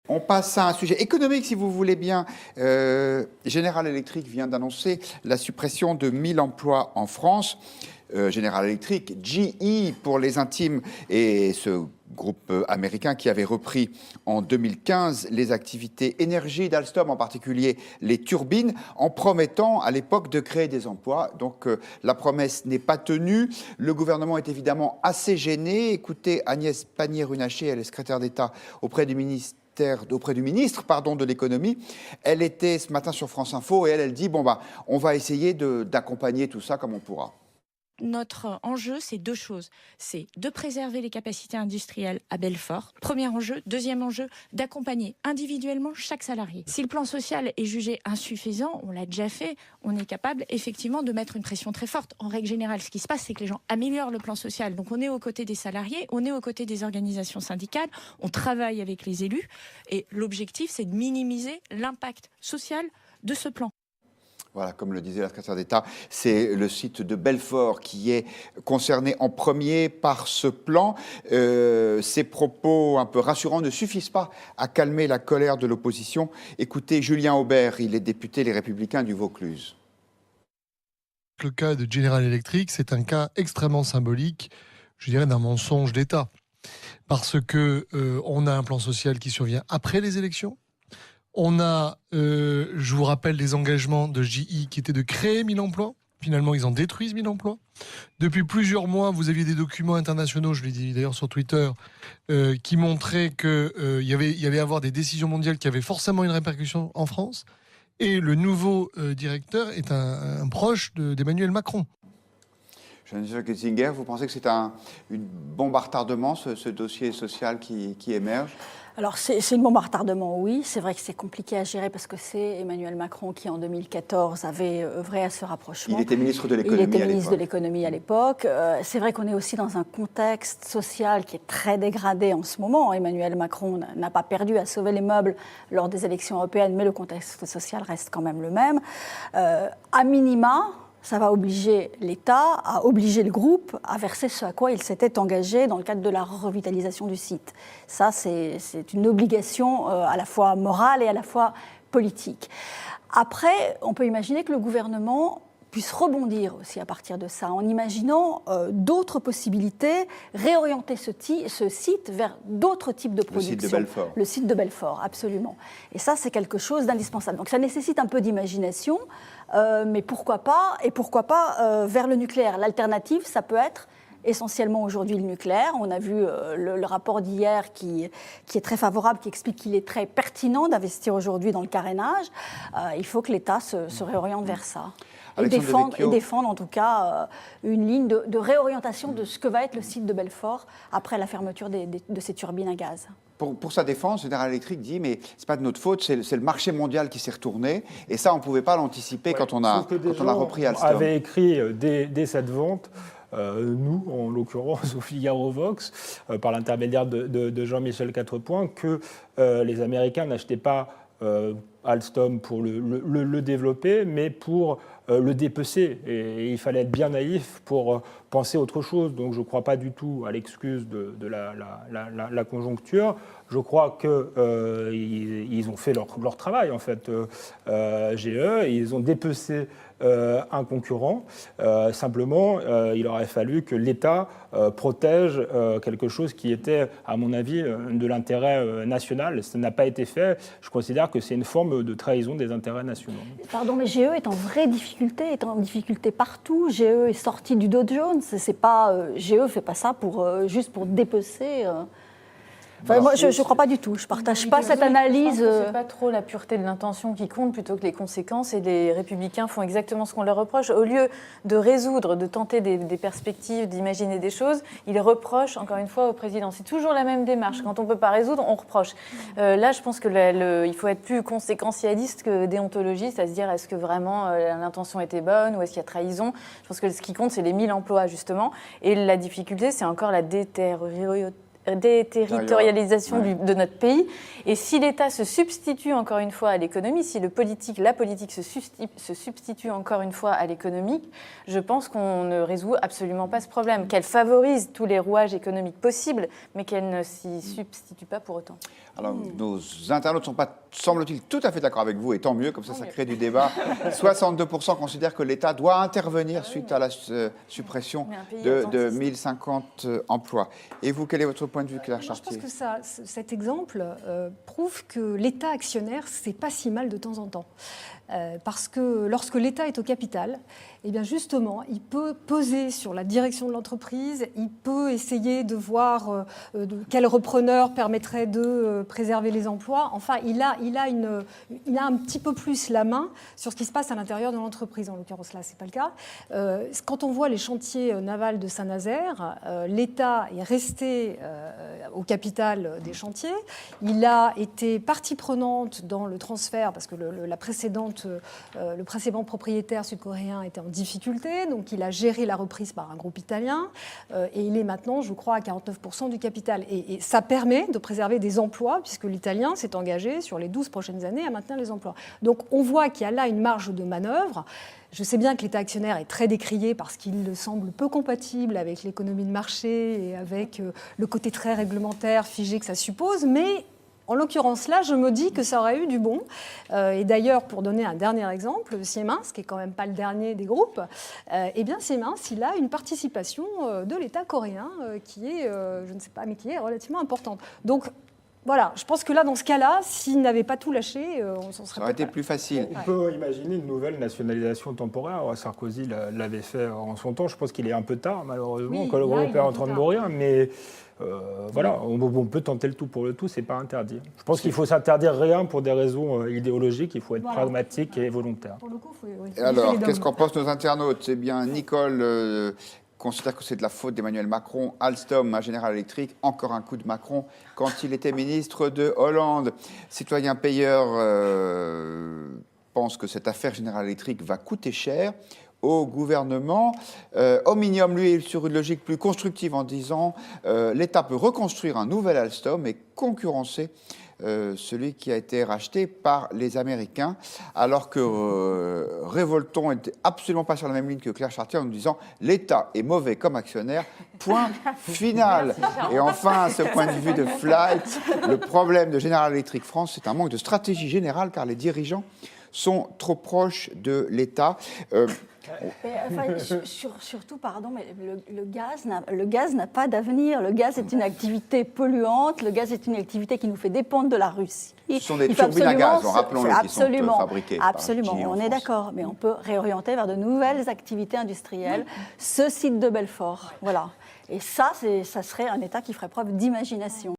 On passe à un sujet économique, si vous voulez bien. General Electric vient d'annoncer la suppression de 1000 emplois en France. General Electric, GE pour les intimes, et ce groupe américain qui avait repris en 2015 les activités énergie d'Alstom, en particulier les turbines, en promettant à l'époque de créer des emplois. Donc la promesse n'est pas tenue. Le gouvernement est évidemment assez gêné. Écoutez Agnès Pannier-Runacher, elle est secrétaire d'État auprès du ministre de l'économie. Elle était ce matin sur France Info et elle dit on va essayer d'accompagner tout ça comme on pourra. Notre enjeu, c'est deux choses. C'est de préserver les capacités industrielles à Belfort. Premier enjeu. Deuxième enjeu, d'accompagner individuellement chaque salarié. Si le plan social est jugé insuffisant, on l'a déjà fait, on est capable effectivement de mettre une pression très forte. En règle générale, ce qui se passe, c'est que les gens améliorent le plan social. Donc on est aux côtés des salariés, on est aux côtés des organisations syndicales, on travaille avec les élus. Et l'objectif, c'est de minimiser l'impact social de ce plan. Voilà, comme le disait la secrétaire d'État, c'est le site de Belfort qui est concerné en premier par ce plan. Ces propos un peu rassurants ne suffisent pas à calmer la colère de l'opposition. Écoutez Julien Aubert, il est député Les Républicains du Vaucluse. Le cas de General Electric, c'est un cas extrêmement symbolique, je dirais, d'un mensonge d'État. Parce que on a un plan social qui survient après les élections. On a, je vous rappelle, les engagements de GE qui étaient de créer 1000 emplois. Finalement, ils en détruisent 1000 emplois. Depuis plusieurs mois, vous aviez des documents internationaux, je l'ai dit d'ailleurs sur Twitter, qui montraient qu'il y avait avoir des décisions mondiales qui avaient forcément une répercussion en France. Et le nouveau directeur est un proche d'Emmanuel Macron. Jean-Michel Kiesinger, vous pensez que c'est un bombe à retardement, ce dossier social qui émerge ? Alors, c'est une bombe à retardement, oui. C'est vrai que c'est compliqué à gérer parce que c'est Emmanuel Macron qui, en 2014, avait œuvré à ce rapprochement. Il était ministre de l'économie à l'époque. Il était ministre de l'économie à l'époque. C'est vrai qu'on est aussi dans un contexte social qui est très dégradé en ce moment. Emmanuel Macron n'a pas perdu à sauver les meubles lors des élections européennes, mais le contexte social reste quand même le même. À minima, ça va obliger l'État à obliger le groupe à verser ce à quoi il s'était engagé dans le cadre de la revitalisation du site. Ça, c'est une obligation à la fois morale et à la fois politique. Après, on peut imaginer que le gouvernement puisse rebondir aussi à partir de ça, en imaginant d'autres possibilités, réorienter ce site vers d'autres types de production. Le site de Belfort. Le site de Belfort, absolument. Et ça, c'est quelque chose d'indispensable. Donc ça nécessite un peu d'imagination, mais pourquoi pas, et pourquoi pas vers le nucléaire. L'alternative, ça peut être essentiellement aujourd'hui le nucléaire. On a vu le rapport d'hier qui est très favorable, qui explique qu'il est très pertinent d'investir aujourd'hui dans le carénage. Il faut que l'État se réoriente vers ça. Et défendre en tout cas une ligne de réorientation de ce que va être le site de Belfort après la fermeture de ces turbines à gaz. Pour sa défense, General Electric dit mais c'est pas de notre faute, c'est le marché mondial qui s'est retourné et ça on pouvait pas l'anticiper quand on a repris Alstom. On avait écrit dès cette vente. Nous, en l'occurrence, au Figaro Vox, par l'intermédiaire de Jean-Michel Quatrepoint, que les Américains n'achetaient pas Alstom pour le développer, mais pour le dépecer. Et il fallait être bien naïf pour penser autre chose. Donc je ne crois pas du tout à l'excuse de la conjoncture. Je crois qu'ils ont fait leur travail, en fait, GE, et ils ont dépecé un concurrent. Simplement, il aurait fallu que l'État protège quelque chose qui était, à mon avis, de l'intérêt national. Ça n'a pas été fait. Je considère que c'est une forme de trahison des intérêts nationaux. Pardon, mais GE est en vraie difficulté, est en difficulté partout. GE est sorti du Dow Jones. C'est pas, GE ne fait pas ça juste pour dépecer. Enfin, moi, je ne crois pas du tout. Je ne partage pas cette analyse. Je pense que ce n'est pas trop la pureté de l'intention qui compte plutôt que les conséquences. Et les Républicains font exactement ce qu'on leur reproche. Au lieu de résoudre, de tenter des perspectives, d'imaginer des choses, ils reprochent, encore une fois, au président. C'est toujours la même démarche. Quand on ne peut pas résoudre, on reproche. Là, je pense qu'il faut être plus conséquentialiste que déontologiste, à se dire est-ce que vraiment l'intention était bonne ou est-ce qu'il y a trahison. Je pense que ce qui compte, c'est les 1000 emplois, justement. Et la difficulté, c'est encore la déterritorialisation de notre pays. Et si l'État se substitue encore une fois à l'économie, si la politique se substitue encore une fois à l'économie, je pense qu'on ne résout absolument pas ce problème. Qu'elle favorise tous les rouages économiques possibles, mais qu'elle ne s'y substitue pas pour autant. Alors, nos internautes ne sont pas, semble-t-il, tout à fait d'accord avec vous, et tant mieux, comme ça crée du débat. 62% considèrent que l'État doit intervenir suite à la suppression de 1050 emplois. Et vous, quel est votre point de vue, Claire Chartier? Je pense que cet exemple prouve que l'État actionnaire, c'est pas si mal de temps en temps. Parce que lorsque l'État est au capital, eh bien justement, il peut peser sur la direction de l'entreprise, il peut essayer de voir quel repreneur permettrait de préserver les emplois. Enfin, il a un petit peu plus la main sur ce qui se passe à l'intérieur de l'entreprise. En l'occurrence, là, c'est pas le cas. Quand on voit les chantiers navals de Saint-Nazaire, l'État est resté au capital des chantiers. Il a été partie prenante dans le transfert, parce que le précédent propriétaire sud-coréen était en difficulté, donc il a géré la reprise par un groupe italien, et il est maintenant, je crois, à 49% du capital. Et ça permet de préserver des emplois, puisque l'italien s'est engagé sur les 12 prochaines années à maintenir les emplois. Donc on voit qu'il y a là une marge de manœuvre. Je sais bien que l'État actionnaire est très décrié parce qu'il semble peu compatible avec l'économie de marché et avec le côté très réglementaire, figé que ça suppose, mais en l'occurrence, là, je me dis que ça aurait eu du bon. Et d'ailleurs, pour donner un dernier exemple, Siemens, qui n'est quand même pas le dernier des groupes, eh bien Siemens, il a une participation de l'État coréen qui est, je ne sais pas, mais qui est relativement importante. Donc, voilà, je pense que là, dans ce cas-là, s'il n'avait pas tout lâché, on s'en serait Ça aurait été plus facile. On peut imaginer une nouvelle nationalisation temporaire. Sarkozy l'avait fait en son temps. Je pense qu'il est un peu tard, malheureusement, Oui, quand le là, groupe il est est en un train peu de tard. mourir. Mais voilà, on peut tenter le tout pour le tout, c'est pas interdit. Je pense qu'il faut s'interdire rien pour des raisons idéologiques. Il faut être pragmatique et volontaire. Pour le coup, Et alors, qu'est-ce qu'en pensent nos internautes? Eh bien, Nicole considère que c'est de la faute d'Emmanuel Macron. Alstom, à General Electric, encore un coup de Macron quand il était ministre de Hollande. Citoyen payeur pense que cette affaire General Electric va coûter cher au gouvernement. Omnium, lui, est sur une logique plus constructive en disant l'État peut reconstruire un nouvel Alstom et concurrencer celui qui a été racheté par les Américains, alors que Révolton n'était absolument pas sur la même ligne que Claire Chartier en nous disant l'État est mauvais comme actionnaire, point final. Et enfin, à ce point de vue de Flight, le problème de General Electric France, c'est un manque de stratégie générale car les dirigeants sont trop proches de l'État. Surtout, pardon, mais le gaz n'a pas d'avenir. Le gaz est une activité polluante. Le gaz est une activité qui nous fait dépendre de la Russie. Ce sont des turbines à gaz, rappelons-le, qui sont fabriquées par Absolument, GE en on est France. d'accord. Mais on peut réorienter vers de nouvelles activités industrielles. Ce site de Belfort, voilà. Et ça serait un État qui ferait preuve d'imagination.